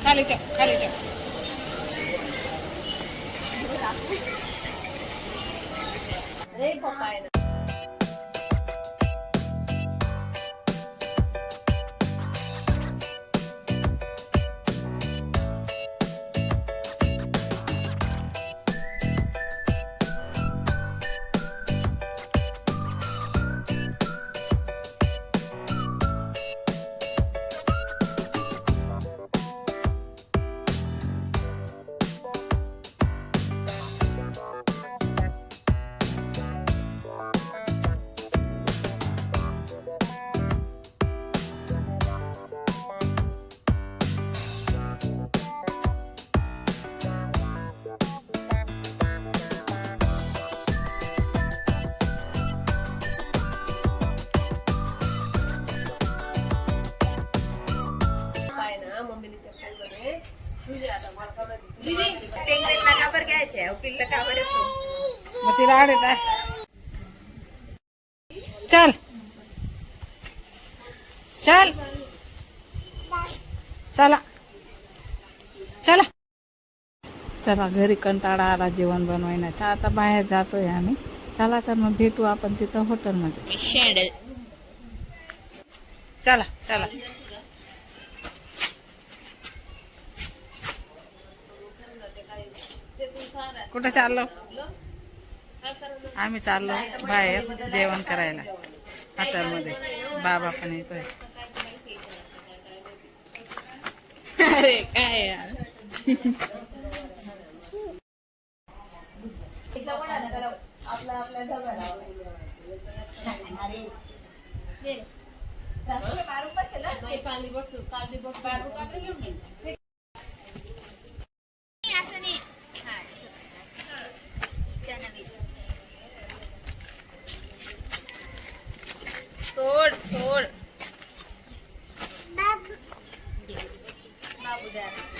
खाली ठेव, खाली ठेव. रे पप्पा आहे ना. मग तिला आडत आहे. चल चल चला चला. चला घरी कंटाळा आला जेवण बनवायचा. आता बाहेर जातोय आम्ही. चला तर मग भेटू आपण तिथं हॉटेलमध्ये. चला चला. कुठं चाललो? आम्ही चाललो बाहेर जेवण करायला हॉटेलमध्ये. बाबा पण येतोय. अरे काय यार. सोड सोड.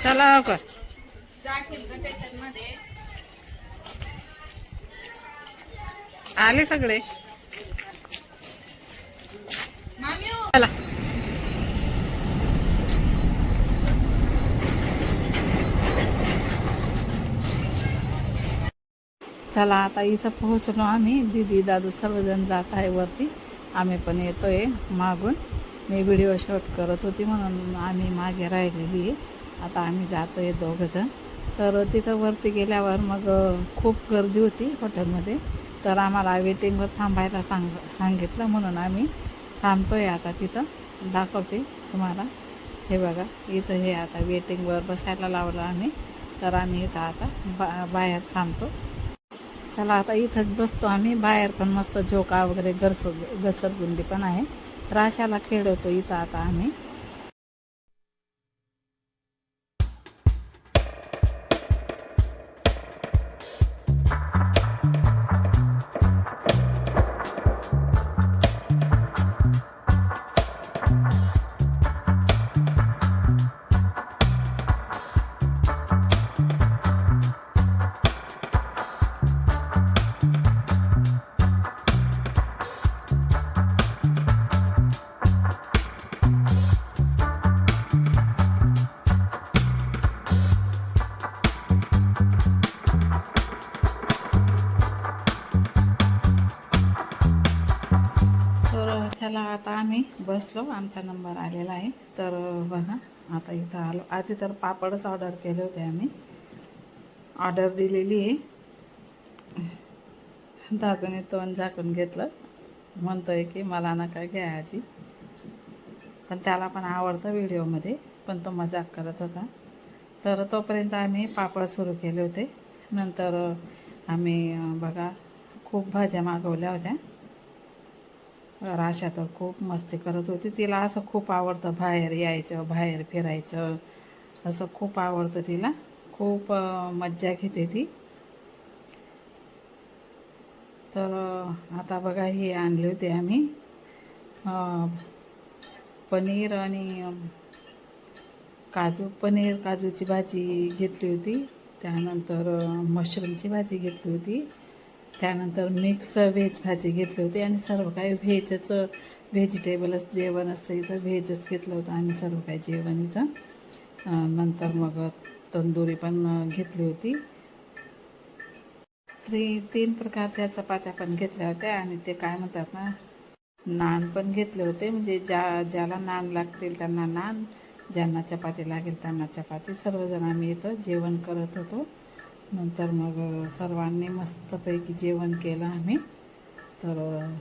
चला लवकर. आले सगळे. चला. चला आता इथं पोहोचलो आम्ही. दीदी दादू सर्वजण जात आहे वरती. आम्ही पण येतोय मागून. मी व्हिडिओ शूट करत होती म्हणून आम्ही मागे राहिलेली आहे. आता आम्ही जातोय दोघंजण. तर तिथं वरती गेल्यावर मग खूप गर्दी होती हॉटेलमध्ये. तर आम्हाला वेटिंगवर थांबायला सांगितलं म्हणून आम्ही थांबतोय. आता तिथं दाखवते तुम्हाला. हे बघा इथं हे आता वेटिंगवर बसायला लावलं आम्ही. तर आम्ही इथं आता बाहेर थांबतो. चला आता इथंच बसतो आम्ही. बाहेर पण मस्त झोका वगैरे घसरगुंडी पण आहे. राशाला खेळवतो इथं आता आम्ही. चला आता आम्ही बसलो. आमचा नंबर आलेला आहे. तर बघा आता इथं आलो. आधी तर पापडच ऑर्डर केले होते आम्ही. ऑर्डर दिलेली आहे. दादाने तोंड झाकून घेतलं. म्हणतोय की मला नका घ्या आधी. पण त्याला पण आवडतं व्हिडिओमध्ये. पण तो मजाक करत होता. तर तोपर्यंत आम्ही पापड सुरू केले होते. नंतर आम्ही बघा खूप भाज्या मागवल्या होत्या. राशा तर खूप मस्ती करत होती. तिला असं खूप आवडतं बाहेर यायचं, बाहेर फिरायचं. असं खूप आवडतं तिला. खूप मज्जा घेते ती. तर आता बघा ही आणली होती आम्ही पनीर आणि पनीर काजूची भाजी घेतली होती. त्यानंतर मशरूमची भाजी घेतली होती. त्यानंतर मिक्स व्हेज भाजी घेतली होती आणि सर्व काही व्हेजच व्हेजिटेबलच जेवण असतं इथं व्हेजच घेतलं होतं आम्ही सर्व काही जेवण इथं. नंतर मग तंदुरी पण घेतली होती. तीन प्रकारच्या चपात्या पण घेतल्या होत्या आणि ते काय म्हणतात ना नान पण घेतले होते. म्हणजे ज्याला नान लागतील त्यांना नान, ज्यांना चपाती लागेल त्यांना चपाती. सर्वजण आम्ही इथं जेवण करत होतो. नंतर मग सर्वांनी मस्तपैकी जेवण केलं आम्ही. तर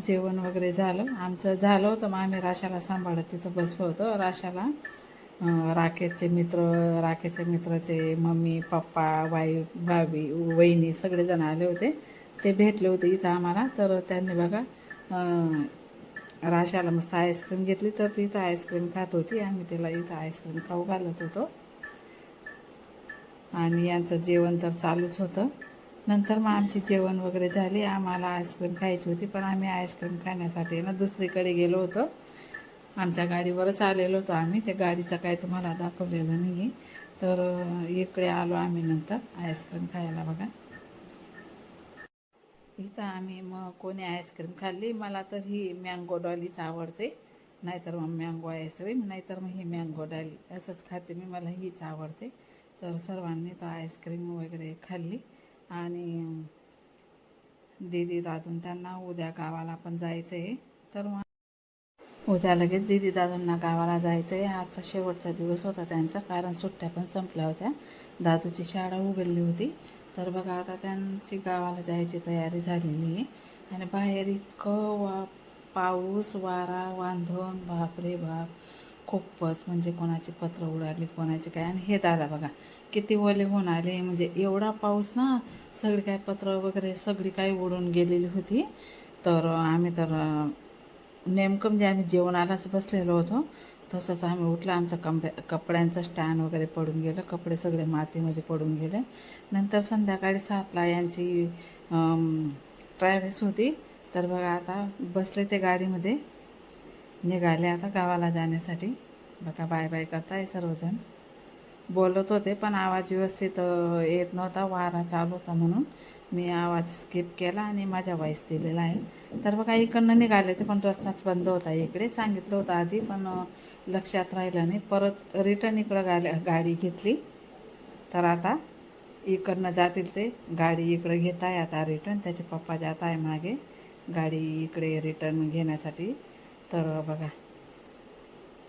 जेवण वगैरे झालं आमचं झालं होतं. मग आम्ही राशाला सांभाळत तिथं बसलो होतो. राशाला राकेशचे मित्राचे मम्मी पप्पा भाभी वहिनी सगळेजण आले होते. ते भेटले होते इथं आम्हाला. तर त्यांनी बघा राशाला मस्त आईस्क्रीम घेतली तर ती इथं आईस्क्रीम खात होती. आम्ही तिला इथं आईस्क्रीम खाऊ घालत होतो आणि यांचं जेवण तर चालूच होतं. नंतर मग आमची जेवण वगैरे झाली. आम्हाला आईस्क्रीम खायची होती पण आम्ही आईस्क्रीम खाण्यासाठी ना दुसरीकडे गेलो होतो. आमच्या गाडीवरच आलेलो होतो आम्ही. त्या गाडीचं काय तुम्हाला दाखवलेलं नाही आहे. तर इकडे आलो आम्ही नंतर आईस्क्रीम खायला बघा. इथं आम्ही मग कोणी आईस्क्रीम खाल्ली. मला तर ही मँगो डॉलीच आवडते, नाहीतर मग मँगो आईस्क्रीम, नाहीतर मग ही मँगो डॉली असंच खाते मी. मला हीच आवडते. तर सर्वांनी तर आईस्क्रीम वगैरे खाल्ली आणि दीदी दादून त्यांना उद्या गावाला पण जायचं आहे. तर मग उद्या लगेच दीदी दादूंना गावाला जायचं आहे. आजचा शेवटचा दिवस होता त्यांचा, कारण सुट्ट्या पण संपल्या होत्या. दादूची शाळा उघडली होती. तर बघा आता त्यांची गावाला जायची तयारी झालेली आहे. आणि बाहेर इतकं पाऊस वारा वांधून बापरे बाप, खूपच. म्हणजे कोणाची पत्र उडाली कोणाची काय. आणि हे दादा बघा किती ओले होऊन आले. म्हणजे एवढा पाऊस ना, सगळी काय पत्र वगैरे सगळी काय उडून गेलेली होती. तर आम्ही तर नेमकं म्हणजे आम्ही जेवणालाच बसलेलो होतो. तसंच आम्ही उठलं. आमचं कपड्यांचं स्टँड वगैरे पडून गेलं. कपडे सगळे मातीमध्ये पडून गेले. नंतर संध्याकाळी 7ला यांची ट्रॅव्हल्स होती. तर बघा आता बसले ते गाडीमध्ये, निघाले आता गावाला जाण्यासाठी. बघा बाय बाय करताय सर्वजण. बोलत होते पण आवाज व्यवस्थित येत नव्हता, वारा चालू होता म्हणून मी आवाज स्किप केला आणि माझ्या वॉईस दिलेला आहे. तर बघा इकडनं निघाले ते पण रस्ताच बंद होता इकडे. सांगितलं होतं आधी पण लक्षात राहिलं नाही. परत रिटर्न इकडं गाडी घेतली. तर आता इकडनं जातील ते. गाडी इकडं घेत आहे आता रिटर्न. त्याचे पप्पा जात आहे मागे गाडी इकडे रिटर्न घेण्यासाठी. तर बघा,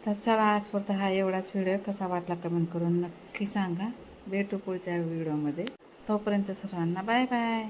तर चला आजपर्यंत हा एवढाच व्हिडिओ. कसा वाटला कमेंट करून नक्की सांगा. भेटू पुढच्या व्हिडिओमध्ये. तोपर्यंत सर्वांना बाय बाय.